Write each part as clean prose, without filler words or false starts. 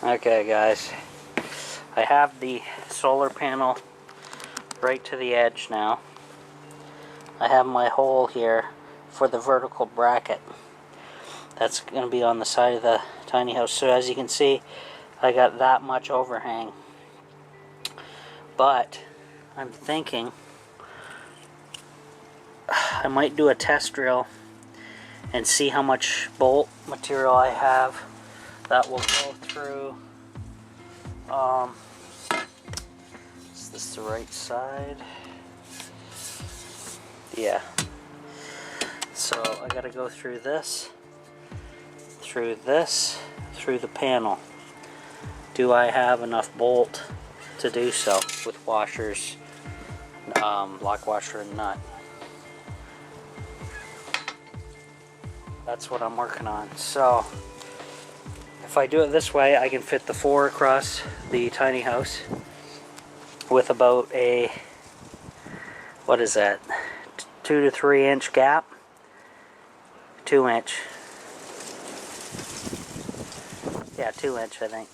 Okay guys, I have the solar panel right to the edge now. I have my hole here for the vertical bracket. That's going to be on the side of the tiny house. So as you can see, I got that much overhang. But I'm thinking I might do a test drill and see how much bolt material I have that will go through. Is this the right side? Yeah. So I gotta go through this, through the panel. Do I have enough bolt to do so with washers, lock washer and nut? That's what I'm working on. So if I do it this way, I can fit the 4 across the tiny house with about a, what is that, 2 to 3 inch gap, 2 inch, yeah, 2 inch I think,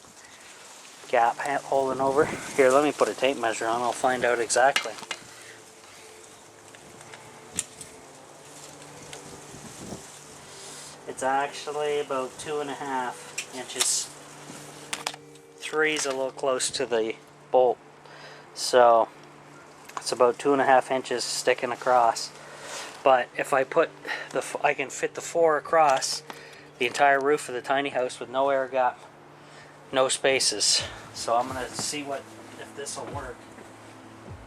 gap holding over. Here, let me put a tape measure on, I'll find out exactly. It's actually about 2.5 inches. 3's a little close to the bolt, so it's about 2.5 inches sticking across. But if I put I can fit the 4 across the entire roof of the tiny house with no air gap, no spaces. So I'm gonna see if this will work.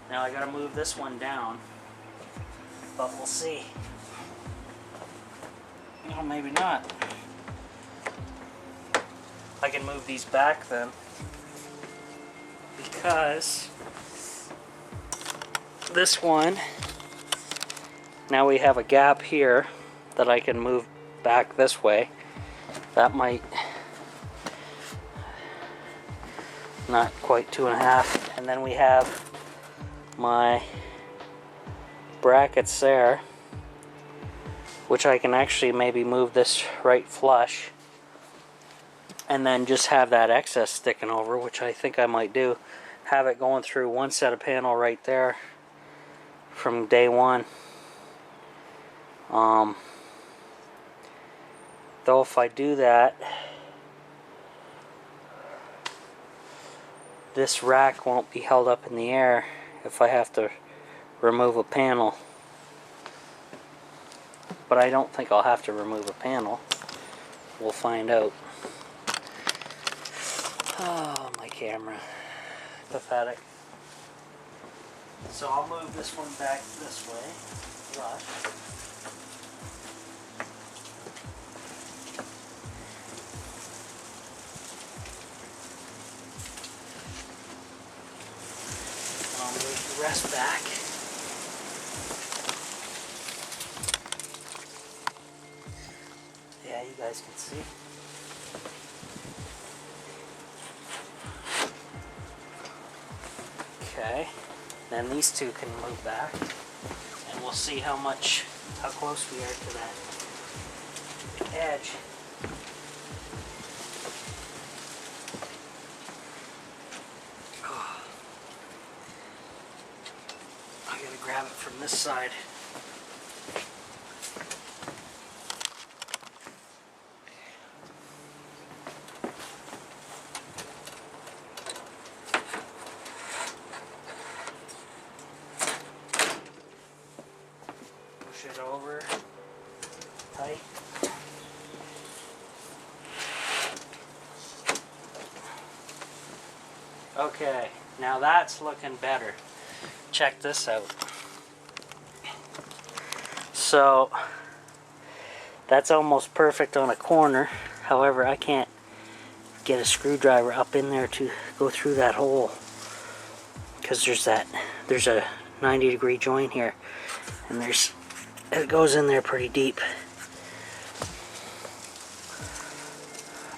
Now I gotta move this one down, but we'll see. No, maybe not. I can move these back then, because this one, now we have a gap here that I can move back this way. That might not quite 2.5, and then we have my brackets there, which I can actually maybe move this right flush and then just have that excess sticking over, which I think I might do. Have it going through one set of panel right there from day one. Though if I do that, this rack won't be held up in the air if I have to remove a panel. But I don't think I'll have to remove a panel. We'll find out. Oh, my camera. Pathetic. So I'll move this one back this way. Flush. I'll move the rest back. Yeah, you guys can see. Okay, then these two can move back, and we'll see how close we are to that edge. Oh. I gotta grab it from this side. It over tight. Okay, now that's looking better. Check this out. So that's almost perfect on a corner. However, I can't get a screwdriver up in there to go through that hole, because there's a 90-degree joint here, and it goes in there pretty deep.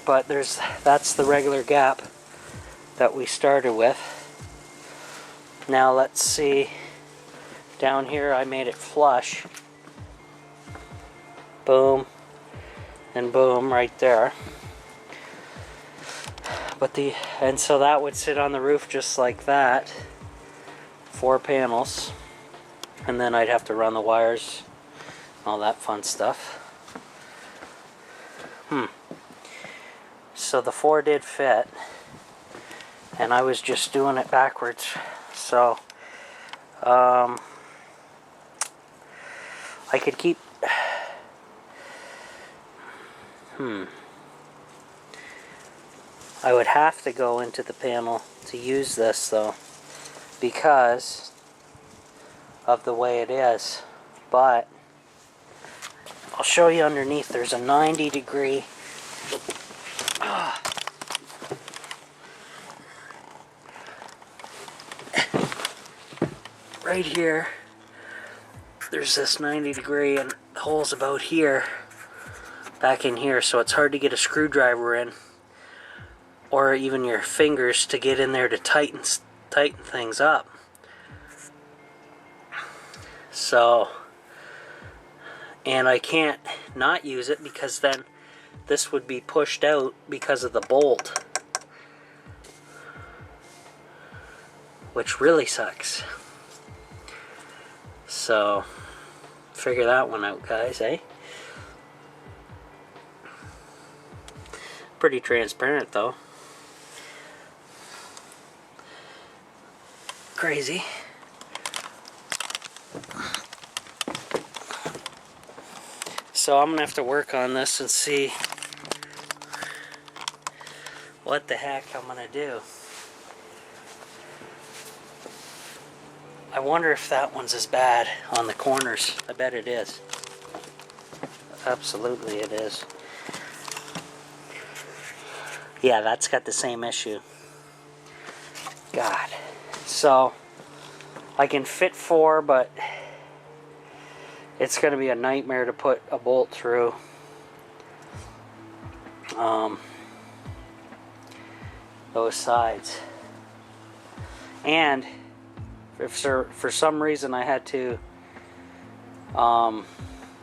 But that's the regular gap that we started with. Now let's see, down here I made it flush. Boom and boom right there. And so that would sit on the roof just like that, 4 panels, and then I'd have to run the wires, all that fun stuff. So the 4 did fit, and I was just doing it backwards. So I could keep I would have to go into the panel to use this though, because of the way it is. But I'll show you underneath. There's a 90-degree right here. There's this 90-degree, and the hole's about here, back in here, so it's hard to get a screwdriver in, or even your fingers to get in there to tighten things up. So, and I can't not use it, because then this would be pushed out because of the bolt, which really sucks. So figure that one out, guys, eh? Pretty transparent though. Crazy. So I'm gonna have to work on this and see what the heck I'm gonna do. I wonder if that one's as bad on the corners. I bet it is. Absolutely it is. Yeah, that's got the same issue. God. So I can fit 4, but it's going to be a nightmare to put a bolt through. Those sides. And if for some reason I had to,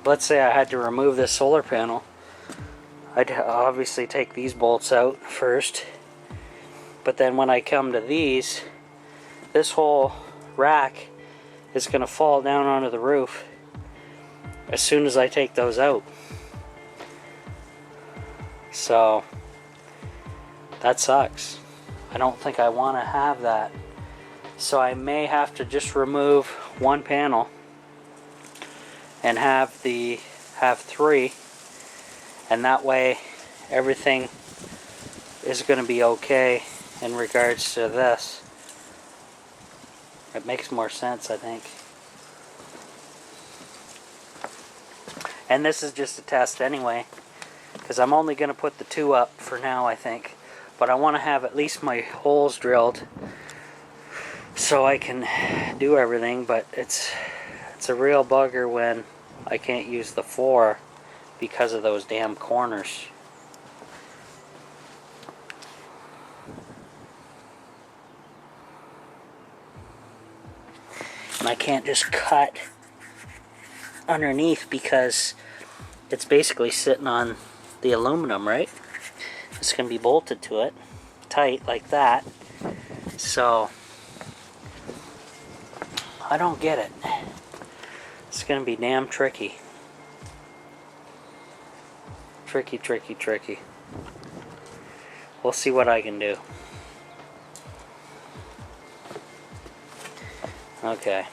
let's say I had to remove this solar panel, I'd obviously take these bolts out first. But then when I come to these, this whole rack is going to fall down onto the roof as soon as I take those out. So that sucks. I don't think I want to have that. So I may have to just remove 1 panel and have 3, and that way everything is going to be okay in regards to this. It makes more sense, I think. And this is just a test anyway, because I'm only going to put the 2 up for now, I think. But I want to have at least my holes drilled so I can do everything. But it's a real bugger when I can't use the 4 because of those damn corners. And I can't just cut underneath because it's basically sitting on the aluminum, right? It's going to be bolted to it tight like that. So I don't get it. It's going to be damn tricky. Tricky. We'll see what I can do. Okay.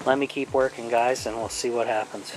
Let me keep working, guys, and we'll see what happens.